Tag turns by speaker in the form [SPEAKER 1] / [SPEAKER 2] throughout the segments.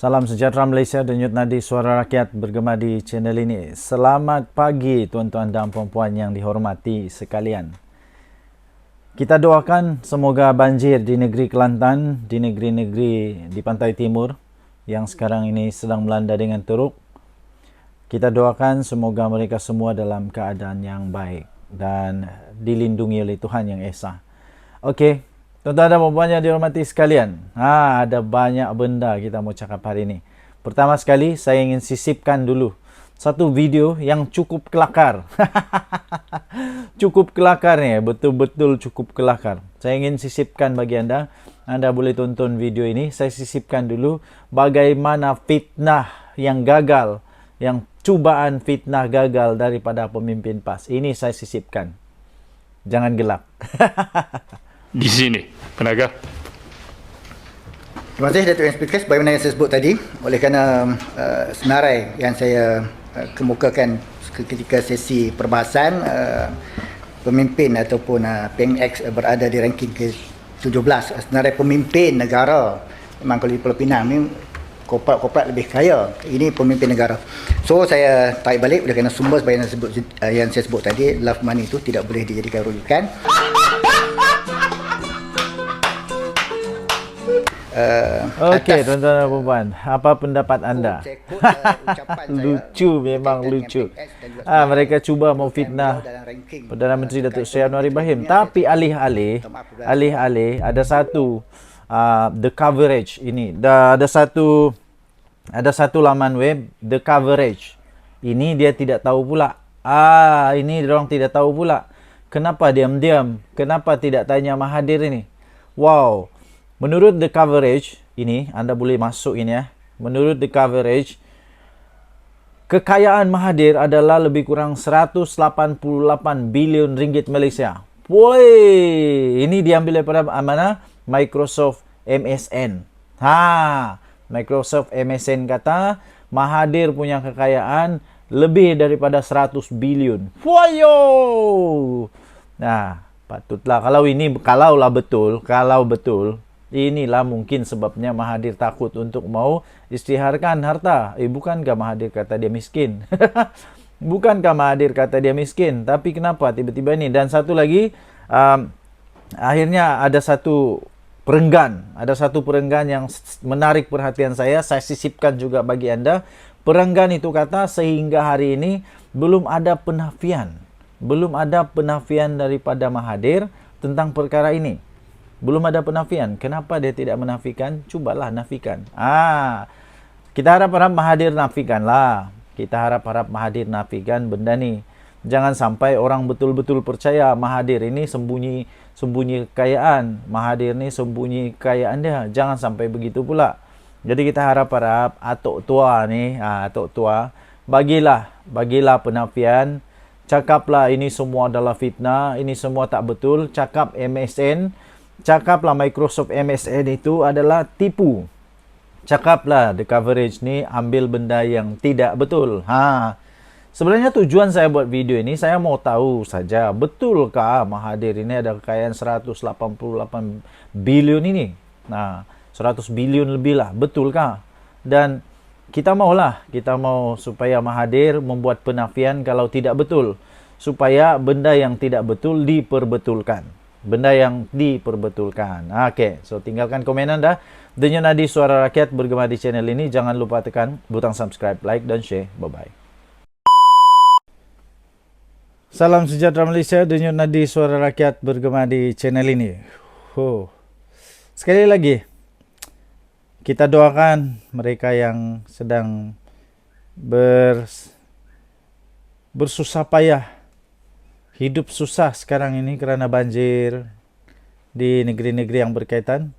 [SPEAKER 1] Salam sejahtera Malaysia, denyut nadi suara rakyat bergema di channel ini. Selamat pagi tuan-tuan dan puan-puan yang dihormati sekalian. Kita doakan semoga banjir di negeri Kelantan, di negeri-negeri di pantai timur yang sekarang ini sedang melanda dengan teruk. Kita doakan semoga mereka semua dalam keadaan yang baik dan dilindungi oleh Tuhan Yang Esa. Okey. Tuan-tuan dan puan-puan yang dihormati sekalian, ada banyak benda kita mau cakap hari ini. Pertama sekali, saya ingin sisipkan dulu satu video yang cukup kelakar. Cukup kelakar ni, betul-betul cukup kelakar. Saya ingin sisipkan bagi anda. Anda boleh tonton video ini. Saya sisipkan dulu bagaimana fitnah yang gagal, yang cubaan fitnah gagal daripada pemimpin PAS. Ini saya sisipkan. Jangan gelak.
[SPEAKER 2] Di sini, penaga.
[SPEAKER 3] Terima kasih Datuk Yang Speaker sebagaimana yang saya sebut tadi, oleh kerana senarai yang saya kemukakan ketika sesi perbahasan, pemimpin ataupun PNX berada di ranking ke-17, senarai pemimpin negara. Memang kalau di Pulau Pinang ni korporat lebih kaya, ini pemimpin negara. So saya tarik balik oleh kerana sumber sebagaimana yang saya sebut tadi, love money itu tidak boleh dijadikan rujukan.
[SPEAKER 1] Okey, tuan-tuan dan puan-puan, apa pendapat anda? Lucu, memang lucu. Mereka cuba memfitnah Perdana Menteri Datuk Seri Anwar Ibrahim, tapi alih-alih ada satu The Coverage ini, ada satu laman web The Coverage. Ini dia tidak tahu pula. Ini diorang tidak tahu pula. Kenapa diam-diam? Kenapa tidak tanya Mahathir ini? Wow. Menurut The Coverage, ini anda boleh masuk ini ya. Menurut The Coverage, kekayaan Mahathir adalah lebih kurang 188 bilion ringgit Malaysia. Woi, ini diambil daripada mana? Microsoft MSN. Microsoft MSN kata Mahathir punya kekayaan lebih daripada 100 bilion. Woyo! Patutlah kalaulah betul, inilah mungkin sebabnya Mahathir takut untuk mau isytiharkan harta. Bukankah Mahathir kata dia miskin? Bukankah Mahathir kata dia miskin? Tapi kenapa tiba-tiba ini? Dan satu lagi, akhirnya ada satu perenggan yang menarik perhatian saya sisipkan juga bagi anda. Perenggan itu kata sehingga hari ini belum ada penafian daripada Mahathir tentang perkara ini. Belum ada penafian. Kenapa dia tidak menafikan? Cubalah nafikan. Kita harap-harap Mahathir nafikanlah. Kita harap-harap Mahathir nafikan benda ni. Jangan sampai orang betul-betul percaya Mahathir ini sembunyi kekayaan. Mahathir ni sembunyi kekayaan dia. Jangan sampai begitu pula. Jadi kita harap-harap Atok Tua ni, Atok Tua, bagilah penafian. Cakaplah ini semua adalah fitnah, ini semua tak betul. Cakap MSN, cakaplah Microsoft MSN itu adalah tipu. Cakaplah The Coverage ni ambil benda yang tidak betul. Sebenarnya tujuan saya buat video ini, saya mau tahu saja, betulkah Mahathir ini ada kekayaan 188 bilion ini? 100 bilion lebih lah, betulkah? Dan kita mau supaya Mahathir membuat penafian kalau tidak betul, supaya benda yang tidak betul diperbetulkan. Okey, so tinggalkan komen anda. Denyut nadi suara rakyat bergema di channel ini. Jangan lupa tekan butang subscribe, like dan share. Bye-bye. Salam sejahtera Malaysia, denyut nadi suara rakyat bergema di channel ini. Sekali lagi, kita doakan mereka yang sedang bersusah payah, hidup susah sekarang ini kerana banjir di negeri-negeri yang berkaitan,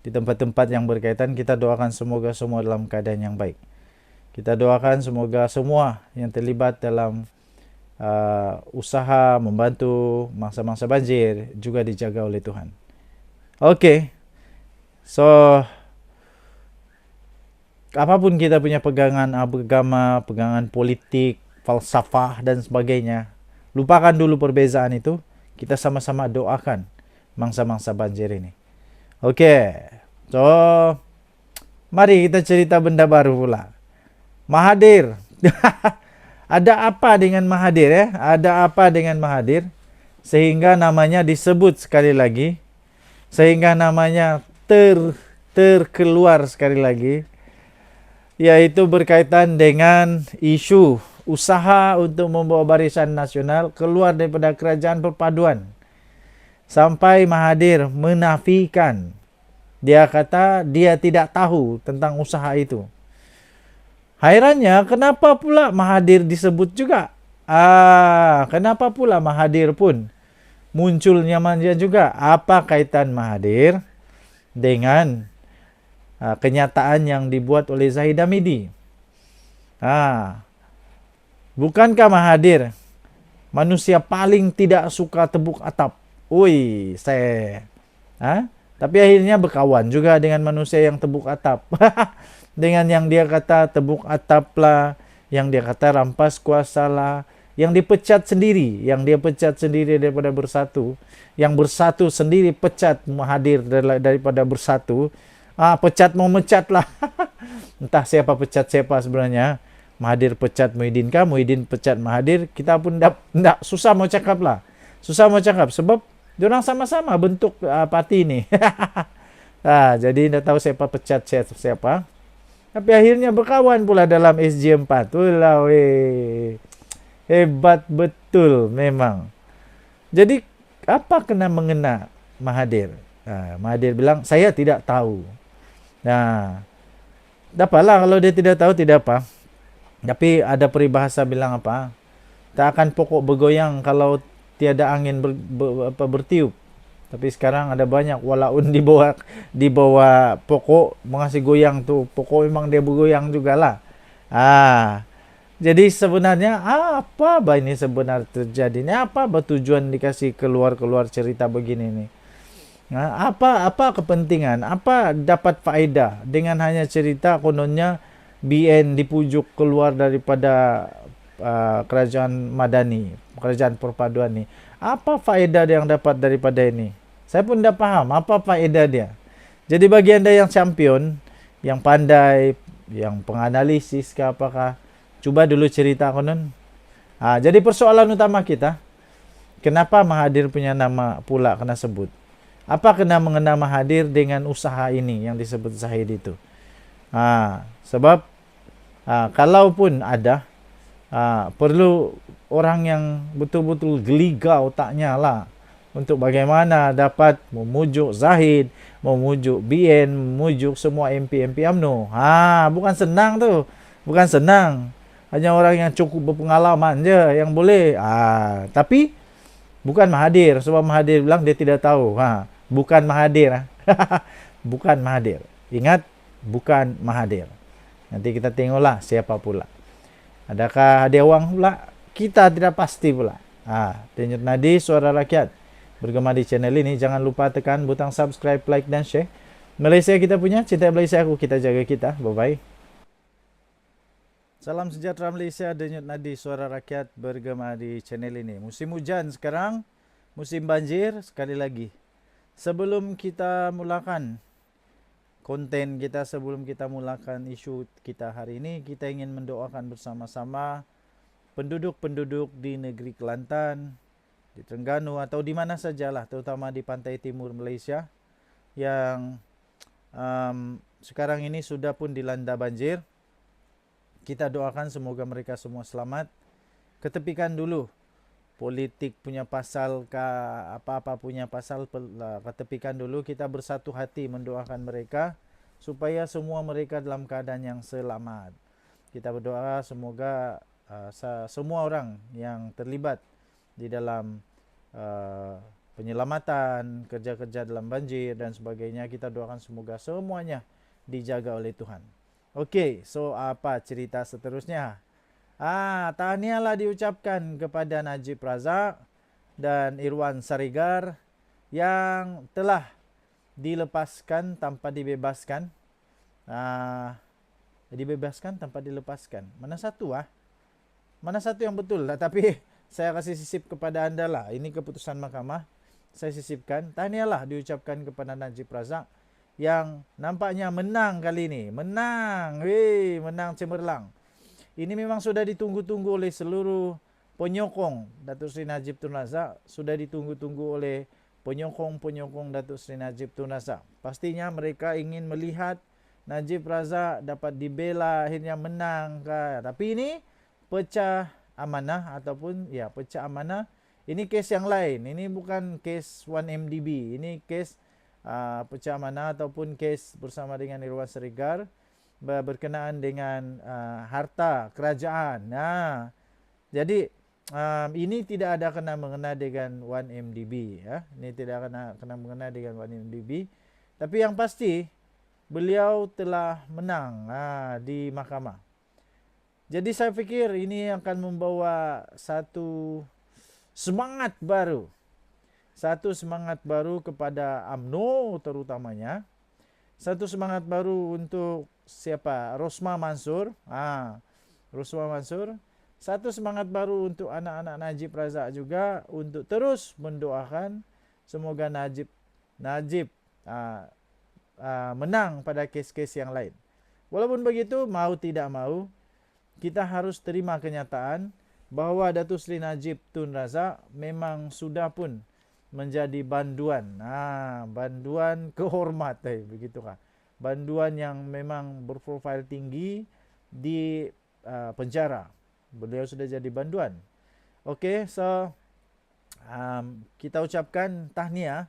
[SPEAKER 1] di tempat-tempat yang berkaitan. Kita doakan semoga semua dalam keadaan yang baik. Kita doakan semoga semua yang terlibat dalam usaha membantu mangsa-mangsa banjir juga dijaga oleh Tuhan. Okey. So apapun kita punya pegangan agama, pegangan politik, falsafah dan sebagainya, lupakan dulu perbezaan itu. Kita sama-sama doakan mangsa-mangsa banjir ini. Okey. So Mari kita cerita benda baru pula. Mahathir. Ada apa dengan Mahathir ya? Ada apa dengan Mahathir sehingga namanya disebut sekali lagi, sehingga namanya terkeluar sekali lagi, yaitu berkaitan dengan isu usaha untuk membawa Barisan Nasional keluar daripada kerajaan perpaduan. Sampai Mahathir menafikan. Dia kata dia tidak tahu tentang usaha itu. Hairannya, kenapa pula Mahathir disebut juga? Kenapa pula Mahathir pun muncul nyamannya juga? Apa kaitan Mahathir dengan kenyataan yang dibuat oleh Zahid Hamidi? Bukankah Mahathir manusia paling tidak suka tepuk atap? Tapi akhirnya berkawan juga dengan manusia yang tepuk atap. Dengan yang dia kata tepuk atap lah, yang dia kata rampas kuasa lah, yang dipecat sendiri, yang dia pecat sendiri daripada Bersatu, yang Bersatu sendiri pecat Mahathir daripada Bersatu. Pecat mau mecat lah. Entah siapa pecat siapa sebenarnya. Mahathir pecat Muhyiddin kah, Muhyiddin pecat Mahathir, kita pun tak susah mau cakap lah. Susah mau cakap sebab diorang sama-sama bentuk parti ni. Jadi tidak tahu siapa pecat siapa. Tapi akhirnya berkawan pula dalam SG4. Hebat betul memang. Jadi apa kena mengena Mahathir? Mahathir bilang saya tidak tahu. Dapatlah kalau dia tidak tahu tidak apa. Tapi ada peribahasa bilang apa? Tak akan pokok bergoyang kalau tiada angin bertiup. Tapi sekarang ada banyak walaupun di bawah pokok mengasih goyang tu. Pokok memang dia bergoyang jugalah. Jadi sebenarnya apa ini sebenarnya terjadi? Ini apa tujuan dikasih keluar cerita begini ni? Apa kepentingan? Apa dapat faedah dengan hanya cerita kononnya BN dipujuk keluar daripada kerajaan Madani, kerajaan perpaduan ni? Apa faedah yang dapat daripada ini? Saya pun tak faham apa faedah dia. Jadi bagi anda yang champion, yang pandai, yang penganalisis ke apakah, cuba dulu cerita konon. Jadi persoalan utama kita, kenapa Mahathir punya nama pula kena sebut? Apa kena mengena Mahathir dengan usaha ini yang disebut Zahid itu? Sebab kalaupun ada, perlu orang yang betul-betul geliga otaknya lah untuk bagaimana dapat memujuk Zahid, memujuk BN, memujuk semua MP UMNO. Bukan senang tu. Bukan senang. Hanya orang yang cukup berpengalaman je yang boleh. Tapi bukan Mahathir. Sebab Mahathir bilang dia tidak tahu. Bukan Mahathir. Bukan Mahathir. Ingat, bukan Mahathir. Nanti kita tengoklah siapa pula. Adakah hadiah wang pula? Kita tidak pasti pula. Denyut Nadi Suara Rakyat bergema di channel ini. Jangan lupa tekan butang subscribe, like dan share. Malaysia kita punya, cinta Malaysia aku, kita jaga kita. Bye-bye. Salam sejahtera Malaysia, Denyut Nadi Suara Rakyat bergema di channel ini. Musim hujan sekarang, musim banjir sekali lagi. Sebelum kita mulakan konten kita, sebelum kita mulakan isu kita hari ini, kita ingin mendoakan bersama-sama penduduk-penduduk di negeri Kelantan, di Terengganu atau di mana sajalah, terutama di pantai timur Malaysia yang sekarang ini sudah pun dilanda banjir. Kita doakan semoga mereka semua selamat. Ketepikan dulu politik punya pasal ke apa-apa punya pasal, ketepikan dulu. Kita bersatu hati mendoakan mereka supaya semua mereka dalam keadaan yang selamat. Kita berdoa semoga semua orang yang terlibat di dalam penyelamatan, kerja-kerja dalam banjir dan sebagainya, kita doakan semoga semuanya dijaga oleh Tuhan. Okey, so apa cerita seterusnya? Tahniahlah diucapkan kepada Najib Razak dan Irwan Sarigar yang telah dilepaskan tanpa dibebaskan. Dibebaskan tanpa dilepaskan. Mana satu Mana satu yang betul? Tapi saya kasih sisip kepada anda lah. Ini keputusan mahkamah. Saya sisipkan. Tahniahlah diucapkan kepada Najib Razak yang nampaknya menang kali ini. Menang. Wih, menang cemerlang. Ini memang sudah ditunggu-tunggu oleh seluruh penyokong Datuk Seri Najib Tun Razak. Sudah ditunggu-tunggu oleh penyokong-penyokong Datuk Seri Najib Tun Razak. Pastinya mereka ingin melihat Najib Razak dapat dibela, akhirnya menang. Tapi ini pecah amanah ataupun ya pecah amanah. Ini kes yang lain. Ini bukan kes 1MDB. Ini kes pecah amanah ataupun kes bersama dengan Irwan Serigar berkenaan dengan harta kerajaan. Jadi ini tidak ada kena-mengena dengan 1MDB ya. Ini tidak kena-mengena dengan 1MDB. Tapi yang pasti beliau telah menang di mahkamah. Jadi saya fikir ini akan membawa satu semangat baru. Satu semangat baru kepada UMNO terutamanya. Satu semangat baru untuk siapa? Rosmah Mansur. Rosmah Mansur. Satu semangat baru untuk anak-anak Najib Razak juga untuk terus mendoakan semoga Najib menang pada kes-kes yang lain. Walaupun begitu, mau tidak mau, kita harus terima kenyataan bahawa Datuk Seri Najib Tun Razak memang sudah pun menjadi banduan. Banduan kehormat, begitukah? Banduan yang memang berprofil tinggi di penjara. Beliau sudah jadi banduan. Okey, so kita ucapkan tahniah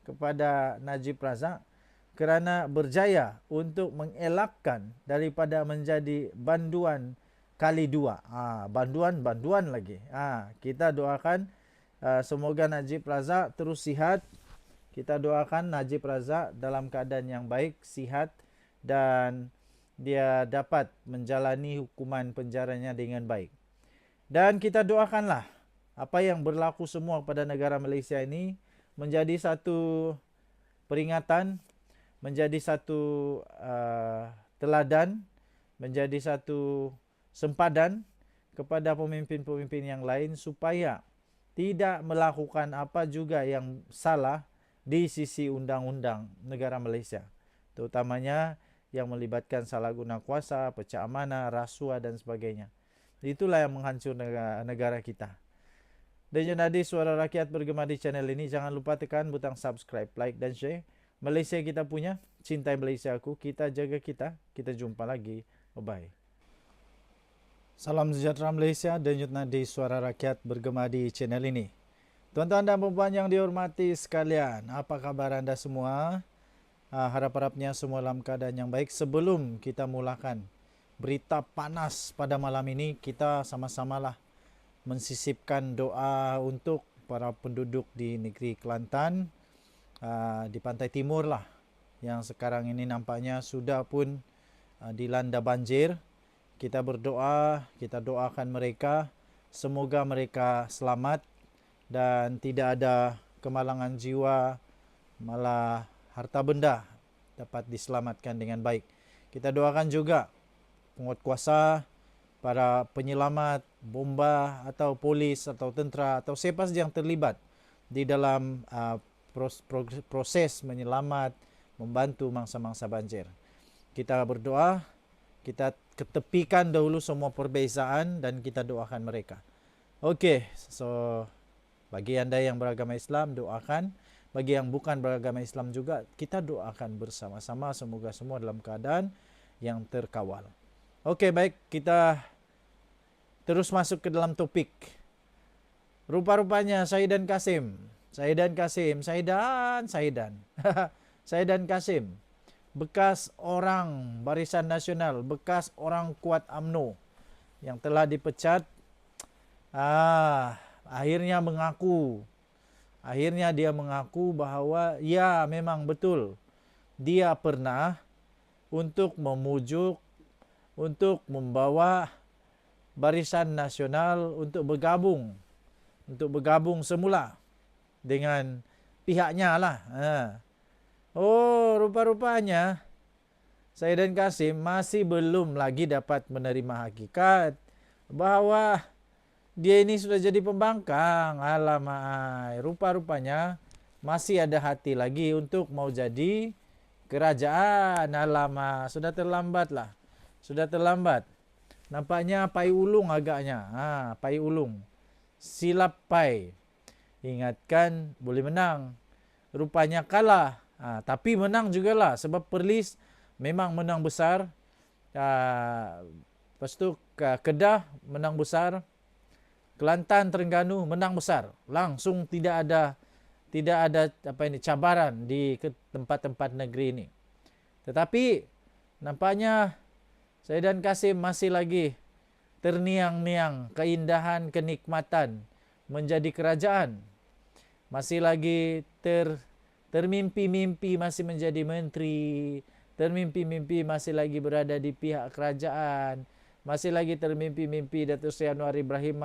[SPEAKER 1] kepada Najib Razak kerana berjaya untuk mengelakkan daripada menjadi banduan kali dua. Banduan lagi. Kita doakan semoga Najib Razak terus sihat. Kita doakan Najib Razak dalam keadaan yang baik, sihat dan dia dapat menjalani hukuman penjaranya dengan baik. Dan kita doakanlah apa yang berlaku semua pada negara Malaysia ini menjadi satu peringatan, menjadi satu teladan, menjadi satu sempadan kepada pemimpin-pemimpin yang lain supaya tidak melakukan apa juga yang salah di sisi undang-undang negara Malaysia, terutamanya yang melibatkan salah guna kuasa, pecah amanah, rasuah dan sebagainya. Itulah yang menghancurkan negara kita. Dan jadi Suara Rakyat bergema di channel ini, jangan lupa tekan butang subscribe, like dan share. Malaysia kita punya, cintai Malaysia aku, kita jaga kita. Kita jumpa lagi. Bye-bye. Salam sejahtera Malaysia, denyut nadi Suara Rakyat bergema di channel ini. Tuan-tuan dan puan yang dihormati sekalian, apa kabar anda semua? Harap-harapnya semua dalam keadaan yang baik. Sebelum kita mulakan berita panas pada malam ini, kita sama-samalah mensisipkan doa untuk para penduduk di negeri Kelantan, di pantai timur lah, yang sekarang ini nampaknya sudah pun dilanda banjir. Kita berdoa, kita doakan mereka, semoga mereka selamat dan tidak ada kemalangan jiwa, malah harta benda dapat diselamatkan dengan baik. Kita doakan juga penguatkuasa, para penyelamat, bomba atau polis atau tentera atau siapa saja yang terlibat di dalam proses menyelamat, membantu mangsa-mangsa banjir. Kita berdoa, kita ketepikan dahulu semua perbezaan dan kita doakan mereka. Okey, so bagi anda yang beragama Islam, doakan. Bagi yang bukan beragama Islam juga, kita doakan bersama-sama semoga semua dalam keadaan yang terkawal. Okey, baik, kita terus masuk ke dalam topik. Rupa-rupanya Saidan Kasim, Saidan Kasim, bekas orang Barisan Nasional, bekas orang kuat UMNO yang telah dipecat, akhirnya dia mengaku bahawa ya memang betul dia pernah untuk memujuk, untuk membawa Barisan Nasional untuk bergabung semula dengan pihaknya lah. Rupa-rupanya Saidan Kasim masih belum lagi dapat menerima hakikat bahawa dia ini sudah jadi pembangkang. Alamak, rupa-rupanya masih ada hati lagi untuk mau jadi kerajaan. Alamak, sudah terlambat lah. Sudah terlambat. Nampaknya Pai Ulung agaknya. Pai Ulung. Silap Pai. Ingatkan boleh menang. Rupanya kalah. Tapi menang jugalah sebab Perlis memang menang besar. Lepas tu Kedah menang besar. Kelantan, Terengganu menang besar. Langsung tidak ada cabaran di tempat-tempat negeri ini. Tetapi nampaknya saya dan Kasim masih lagi terniang-niang keindahan kenikmatan menjadi kerajaan. Masih lagi termimpi-mimpi masih menjadi menteri, termimpi-mimpi masih lagi berada di pihak kerajaan, masih lagi termimpi-mimpi Datuk Seri Anwar Ibrahim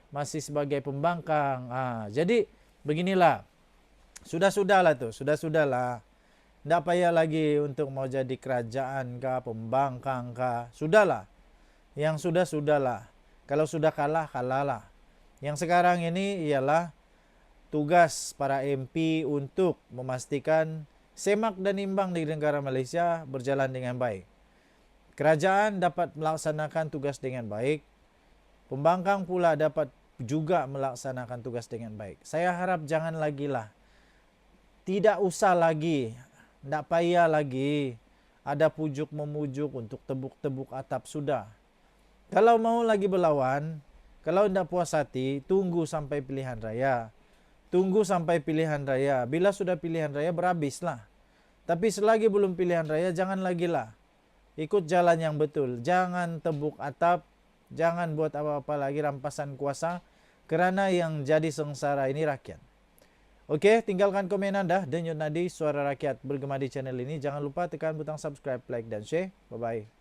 [SPEAKER 1] masih sebagai pembangkang. Jadi beginilah. Sudah-sudahlah tu, sudah-sudahlah. Tak payah lagi untuk mau jadi kerajaan kah, pembangkang kah. Sudahlah. Yang sudah-sudahlah. Kalau sudah kalah, kalahlah. Yang sekarang ini ialah tugas para MP untuk memastikan semak dan imbang di negara Malaysia berjalan dengan baik. Kerajaan dapat melaksanakan tugas dengan baik. Pembangkang pula dapat juga melaksanakan tugas dengan baik. Saya harap jangan lagi lah. Tidak usah lagi. Tak payah lagi ada pujuk-memujuk untuk tebuk-tebuk atap. Sudah. Kalau mau lagi berlawan, kalau tidak puas hati, tunggu sampai pilihan raya. Tunggu sampai pilihan raya. Bila sudah pilihan raya, berhabislah. Tapi selagi belum pilihan raya, jangan lagi lah. Ikut jalan yang betul. Jangan tebuk atap. Jangan buat apa-apa lagi rampasan kuasa. Kerana yang jadi sengsara ini rakyat. Okey, tinggalkan komen anda. Denyut nadi suara rakyat bergema di channel ini. Jangan lupa tekan butang subscribe, like dan share. Bye-bye.